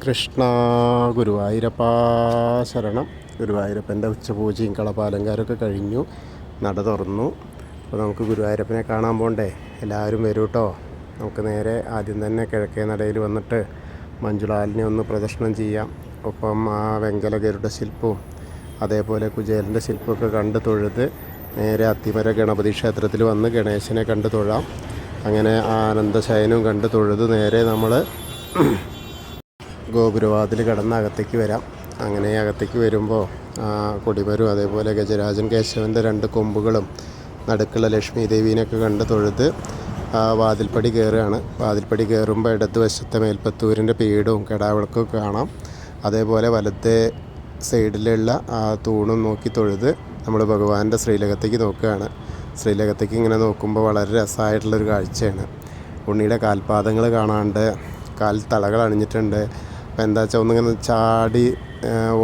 കൃഷ്ണ ഗുരുവായൂരപ്പ ശരണം. ഗുരുവായൂരപ്പൻ്റെ ഉച്ചപൂജയും കളപാലങ്കാരമൊക്കെ കഴിഞ്ഞു, നട തുറന്നു. അപ്പോൾ നമുക്ക് ഗുരുവായൂരപ്പനെ കാണാൻ പോകണ്ടേ? എല്ലാവരും വരൂ കേട്ടോ. നമുക്ക് നേരെ ആദ്യം തന്നെ കിഴക്കേ നടയിൽ വന്നിട്ട് മഞ്ജുളാലിനെ ഒന്ന് പ്രദക്ഷിണം ചെയ്യാം. ഒപ്പം ആ വെങ്കല ഗരുഡ ശില്പവും അതേപോലെ കുചേലൻ്റെ ശില്പമൊക്കെ കണ്ട് തൊഴുത് നേരെ അത്തിമര ഗണപതി ക്ഷേത്രത്തിൽ വന്ന് ഗണേശനെ കണ്ട് തൊഴാം. അങ്ങനെ ആനന്ദശയനവും കണ്ട് തൊഴുത് നേരെ നമ്മൾ ഗോപുരവാതിൽ കടന്ന് അകത്തേക്ക് വരാം. അങ്ങനെ അകത്തേക്ക് വരുമ്പോൾ കൊടിമരും അതേപോലെ ഗജരാജൻ കേശവൻ്റെ 2 കൊമ്പുകളും നടുക്കുള്ള ലക്ഷ്മി ദേവീനെയൊക്കെ കണ്ട് തൊഴുത് വാതിൽപ്പടി കയറുകയാണ്. വാതിൽപ്പടി കയറുമ്പോൾ ഇടതുവശത്തെ മേൽപ്പത്തൂരിൻ്റെ പീഠവും കെടാവിളക്കും കാണാം. അതേപോലെ വലത്തെ സൈഡിലുള്ള ആ തൂണും നോക്കി തൊഴുത് നമ്മൾ ഭഗവാന്റെ ശ്രീലകത്തേക്ക് നോക്കുകയാണ്. ശ്രീലകത്തേക്ക് ഇങ്ങനെ നോക്കുമ്പോൾ വളരെ രസമായിട്ടുള്ളൊരു കാഴ്ചയാണ്. ഉണ്ണിയുടെ കാൽപാദങ്ങൾ കാണാണ്ട്, കാൽ തളകൾ അണിഞ്ഞിട്ടുണ്ട്. അപ്പോൾ എന്താ വെച്ചാൽ ഒന്നിങ്ങനെ ചാടി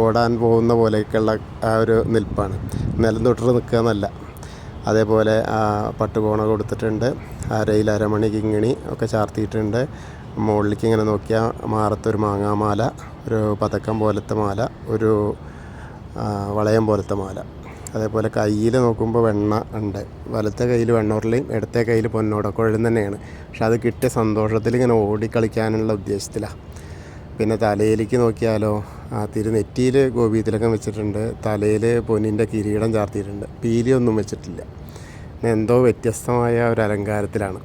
ഓടാൻ പോകുന്ന പോലെയൊക്കെയുള്ള ആ ഒരു നിൽപ്പാണ്, നിലം തൊട്ടിട്ട് നിൽക്കുക എന്നല്ല. അതേപോലെ പട്ടുകോണ കൊടുത്തിട്ടുണ്ട്, അരയിൽ അരമണി കിങ്ങിണി ഒക്കെ ചാർത്തിയിട്ടുണ്ട്. മുകളിലേക്ക് ഇങ്ങനെ നോക്കിയാൽ മാറത്തൊരു മാങ്ങാമാല, ഒരു പതക്കം പോലത്തെ മാല, ഒരു വളയം പോലത്തെ മാല. അതേപോലെ കയ്യിൽ നോക്കുമ്പോൾ വെണ്ണ ഉണ്ട്. വലത്തെ കയ്യിൽ വെണ്ണുരുളിയും ഇടത്തെ കയ്യിൽ പൊന്നോടക്കുഴലും തന്നെയാണ്. പക്ഷെ അത് കിട്ടിയ സന്തോഷത്തിൽ ഇങ്ങനെ ഓടിക്കളിക്കാനുള്ള ഉദ്ദേശത്തിലാണ്. പിന്നെ തലയിലേക്ക് നോക്കിയാലോ, തിരുനെറ്റിയിൽ ഗോപീതിലകം വെച്ചിട്ടുണ്ട്, തലയിൽ പൊന്നിൻ്റെ കിരീടം ചാർത്തിയിട്ടുണ്ട്, പീലിയൊന്നും വെച്ചിട്ടില്ല. എന്തോ വ്യത്യസ്തമായ ഒരു അലങ്കാരത്തിലാണ്.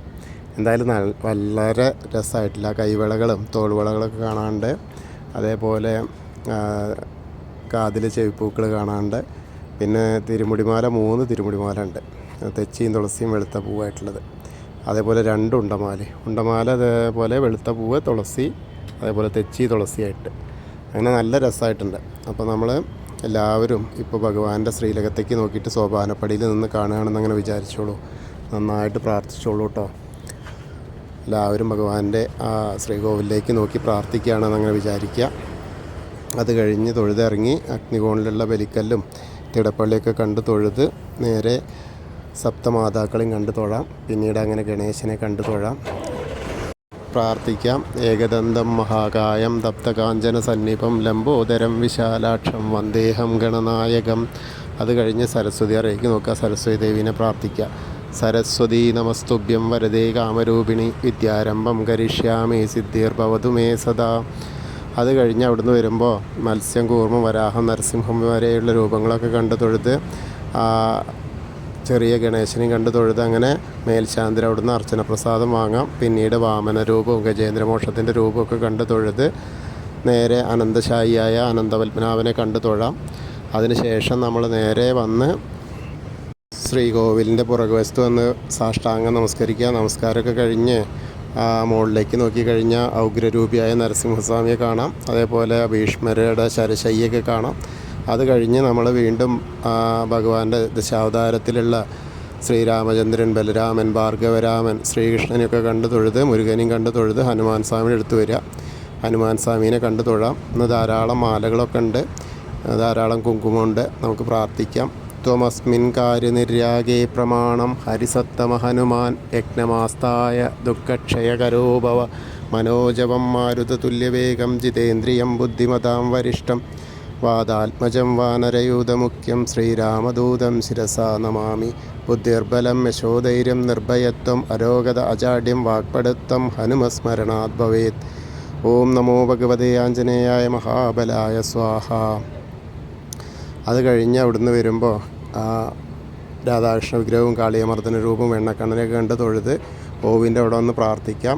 എന്തായാലും വളരെ രസമായിട്ടില്ല. കൈവളകളും തോൾവളകളൊക്കെ കാണാണ്ട്, അതേപോലെ കാതിൽ ചെവിപ്പൂക്കൾ കാണാണ്ട്, പിന്നെ തിരുമുടിമാല 3 തിരുമുടിമാല ഉണ്ട്, തെച്ചിയും തുളസിയും വെളുത്ത പൂവായിട്ടുള്ളത്. അതേപോലെ 2 ഉണ്ടമാല അതേപോലെ വെളുത്ത പൂവ് തുളസി, അതേപോലെ തെച്ചി തുളസിയായിട്ട്. അങ്ങനെ നല്ല രസമായിട്ടുണ്ട്. അപ്പോൾ നമ്മൾ എല്ലാവരും ഇപ്പോൾ ഭഗവാന്റെ ശ്രീലകത്തേക്ക് നോക്കിയിട്ട് സോപാനപ്പടിയിൽ നിന്ന് കാണുകയാണെന്ന് അങ്ങനെ വിചാരിച്ചോളൂ. നന്നായിട്ട് പ്രാർത്ഥിച്ചോളൂ കേട്ടോ. എല്ലാവരും ഭഗവാന്റെ ആ ശ്രീകോവിലേക്ക് നോക്കി പ്രാർത്ഥിക്കുകയാണെന്നങ്ങനെ വിചാരിക്കുക. അത് കഴിഞ്ഞ് തൊഴുതിറങ്ങി അഗ്നികോണിലുള്ള ബലിക്കല്ലും തിടപ്പള്ളിയൊക്കെ കണ്ട് തൊഴുത് നേരെ സപ്തമാതാക്കളെയും കണ്ട് തൊഴാം. പിന്നീട് അങ്ങനെ ഗണേശനെ കണ്ട് തൊഴാം, പ്രാർത്ഥിക്കാം. ഏകദന്തം മഹാകായം തപ്തകാഞ്ചന സന്നിപം ലംബോദരം വിശാലാക്ഷം വന്ദേഹം ഗണനായകം. അത് കഴിഞ്ഞ് സരസ്വതി അറയ്ക്ക് നോക്കുക, സരസ്വതി ദേവീനെ പ്രാർത്ഥിക്കുക. സരസ്വതി നമസ്തുഭ്യം വരദേ കാമരൂപിണി വിദ്യാരംഭം കരിഷ്യാമി സിദ്ധിർഭവതു മേ സദാ. അത് കഴിഞ്ഞ് അവിടുന്ന് വരുമ്പോൾ മത്സ്യം, കൂർമ്മം, വരാഹം, നരസിംഹം വരെയുള്ള രൂപങ്ങളൊക്കെ കണ്ട് തൊഴുത് ചെറിയ ഗണേശനെയും കണ്ട് തൊഴുത് അങ്ങനെ മേൽശാന്തിൽ അവിടുന്ന് അർച്ചന പ്രസാദം വാങ്ങാം. പിന്നീട് വാമന രൂപവും ഗജേന്ദ്രമോക്ഷത്തിൻ്റെ രൂപമൊക്കെ കണ്ട് തൊഴുത് നേരെ അനന്തശായിയായ അനന്തപത്മനാഭനെ കണ്ട് തൊഴാം. അതിനുശേഷം നമ്മൾ നേരെ വന്ന് ശ്രീകോവിലിൻ്റെ പുറകുവശത്ത് വന്ന് സാഷ്ടാംഗം നമസ്കരിക്കുക. നമസ്കാരമൊക്കെ കഴിഞ്ഞ് മുകളിലേക്ക് നോക്കിക്കഴിഞ്ഞാൽ ഔഗ്രരൂപിയായ നരസിംഹസ്വാമിയെ കാണാം. അതേപോലെ ഭീഷ്മരുടെ ശരശയ്യൊക്കെ കാണാം. അത് കഴിഞ്ഞ് നമ്മൾ വീണ്ടും ഭഗവാന്റെ ദശാവതാരത്തിലുള്ള ശ്രീരാമചന്ദ്രൻ, ബലരാമൻ, ഭാർഗവരാമൻ, ശ്രീകൃഷ്ണനെയൊക്കെ കണ്ട് തൊഴുത് മുരുകനെയും കണ്ട് തൊഴുത് ഹനുമാൻ സ്വാമിയുടെ അടുത്ത് വരിക. ഹനുമാൻ സ്വാമീനെ കണ്ട് തൊഴാം. ഇന്ന് ധാരാളം മാലകളൊക്കെ ഉണ്ട്, ധാരാളം കുങ്കുമമുണ്ട്. നമുക്ക് പ്രാർത്ഥിക്കാം. ത്വമസ്മിൻ കാര്യനിര്യാഗേ പ്രമാണം ഹരിസത്തമ ഹനുമാൻ യജ്ഞമാസ്തായ ദുഃഖക്ഷയകരോഭവ മനോജവം മാരുതതുല്യവേഗം ജിതേന്ദ്രിയം ബുദ്ധിമതാം വരിഷ്ഠം വാദാത്മജം വാനരയൂതമുഖ്യം ശ്രീരാമദൂതം ശിരസാ നമാമി. ബുദ്ധിർബലം യശോധൈര്യം നിർഭയത്വം അരോഗത അജാഡ്യം വാക്പടുത്വം ഹനുമസ്മരണാത് ഭവേത്. ഓം നമോ ഭഗവതേ ആഞ്ജനേയായ മഹാബലായ സ്വാഹ. അത് കഴിഞ്ഞ് അവിടുന്ന് വരുമ്പോൾ രാധാകൃഷ്ണ വിഗ്രഹവും കാളിയമർദ്ദന രൂപവും വെണ്ണക്കണ്ണനെയൊക്കെ കണ്ട് തൊഴുത് ഓവിൻ്റെ അവിടെ വന്ന് പ്രാർത്ഥിക്കാം.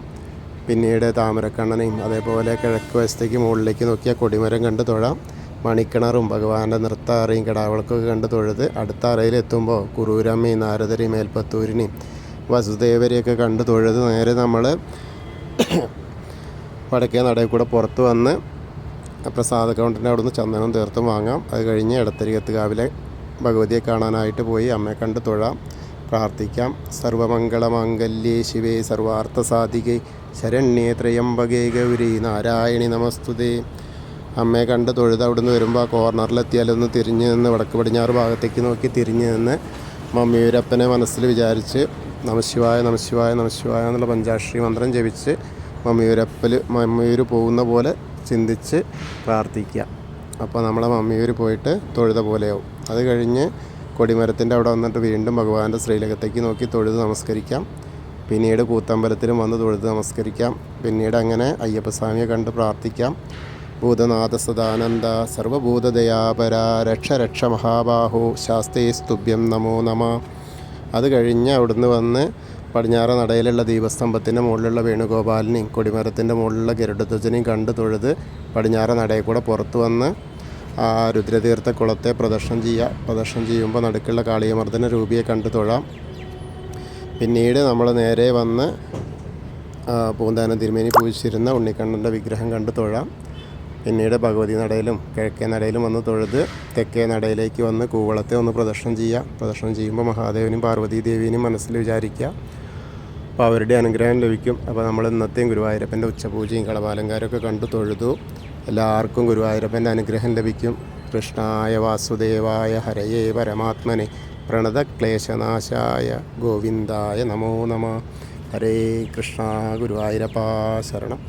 പിന്നീട് താമരക്കണ്ണനെയും അതേപോലെ കിഴക്ക് വശത്തേക്ക് മുകളിലേക്ക് നോക്കിയാൽ കൊടിമരം കണ്ട് തൊഴാം. മണിക്കിണറും ഭഗവാന്റെ നൃത്ത അറയും കിടാവിളക്കൊക്കെ കണ്ട് തൊഴുത് അടുത്ത അറയിലെത്തുമ്പോൾ കുറൂരമ്മയും നാരദരെയും മേൽപ്പത്തൂരിനെയും വസുദേവരെയൊക്കെ കണ്ട് തൊഴുത് നേരെ നമ്മൾ വടക്കേ നടയിൽ കൂടെ പുറത്ത് വന്ന് പ്രസാദ കൗണ്ടറിൻ്റെ അവിടുന്ന് ചന്ദനം തീർത്തും വാങ്ങാം. അത് കഴിഞ്ഞ് എടത്തരികത്തുകാവിലെ ഭഗവതിയെ കാണാനായിട്ട് പോയി അമ്മയെ കണ്ട് തൊഴാം, പ്രാർത്ഥിക്കാം. സർവമംഗളമാംഗല്യേ ശിവേ സർവാർത്ഥസാധികേ ശരണ്യേ ത്രയംബകേ ഗൗരി നാരായണി നമസ്തുതേ. അമ്മയെ കണ്ട് തൊഴുത് അവിടുന്ന് വരുമ്പോൾ ആ കോർണറിലെത്തിയാലൊന്ന് തിരിഞ്ഞ് നിന്ന് വടക്ക് പടിഞ്ഞാറ് ഭാഗത്തേക്ക് നോക്കി തിരിഞ്ഞ് നിന്ന് മമ്മിയൂരപ്പനെ മനസ്സിൽ വിചാരിച്ച് നമശിവായ നമശിവായ നമശിവായ എന്നുള്ള പഞ്ചാക്ഷരി മന്ത്രം ജപിച്ച് മമ്മിയൂര് പോകുന്ന പോലെ ചിന്തിച്ച് പ്രാർത്ഥിക്കുക. അപ്പോൾ നമ്മളെ മമ്മിയൂർ പോയിട്ട് തൊഴുത പോലെയാവും. അത് കഴിഞ്ഞ് കൊടിമരത്തിൻ്റെ അവിടെ വന്നിട്ട് വീണ്ടും ഭഗവാന്റെ ശ്രീലകത്തേക്ക് നോക്കി തൊഴുത് നമസ്കരിക്കാം. പിന്നീട് കൂത്തമ്പലത്തിലും വന്ന് തൊഴുത് നമസ്കരിക്കാം. പിന്നീട് അങ്ങനെ അയ്യപ്പസ്വാമിയെ കണ്ട് പ്രാർത്ഥിക്കാം. ഭൂതനാഥ സദാനന്ദ സർവഭൂതദയാപര രക്ഷ രക്ഷ മഹാബാഹു ശാസ്തേ സ്തുഭ്യം നമോ നമ. അത് കഴിഞ്ഞ് അവിടുന്ന് വന്ന് പടിഞ്ഞാറ നടയിലുള്ള ദീപസ്തംഭത്തിൻ്റെ മുകളിലുള്ള വേണുഗോപാലിനെയും കൊടിമരത്തിൻ്റെ മുകളിലുള്ള ഗരുഡധ്വജനെയും കണ്ട് തൊഴുത് പടിഞ്ഞാറ നടയിൽ കൂടെ പുറത്ത് വന്ന് ആ രുദ്രതീർത്ഥ കുളത്തെ പ്രദർശനം ചെയ്യുക. പ്രദർശനം ചെയ്യുമ്പോൾ നടുക്കുള്ള കാളിയമർദ്ദന രൂപിയെ കണ്ട് തൊഴാം. പിന്നീട് നമ്മൾ നേരെ വന്ന് പൂന്താനം തിരുമേനി പൂജിച്ചിരുന്ന ഉണ്ണിക്കണ്ണൻ്റെ വിഗ്രഹം കണ്ട് തൊഴാം. പിന്നീട് ഭഗവതി നടയിലും കിഴക്കേ നടയിലും വന്ന് തൊഴുത് തെക്കേ നടയിലേക്ക് വന്ന് കൂവളത്തെ ഒന്ന് പ്രദർശനം ചെയ്യുക. പ്രദർശനം ചെയ്യുമ്പോൾ മഹാദേവനും പാർവതീ ദേവീനും മനസ്സിൽ വിചാരിക്കുക. അപ്പോൾ അവരുടെ അനുഗ്രഹം ലഭിക്കും. അപ്പോൾ നമ്മൾ ഇന്നത്തെയും ഗുരുവായൂരപ്പൻ്റെ ഉച്ചപൂജയും കളഭാലങ്കാരമൊക്കെ കണ്ടു തൊഴുതു. എല്ലാവർക്കും ഗുരുവായൂരപ്പൻ്റെ അനുഗ്രഹം ലഭിക്കും. കൃഷ്ണായ വാസുദേവായ ഹരയേ പരമാത്മനെ പ്രണതക്ലേശനാശായ ഗോവിന്ദായ നമോ നമ. ഹരേ കൃഷ്ണ. ഗുരുവായൂരപ്പാ ശരണം.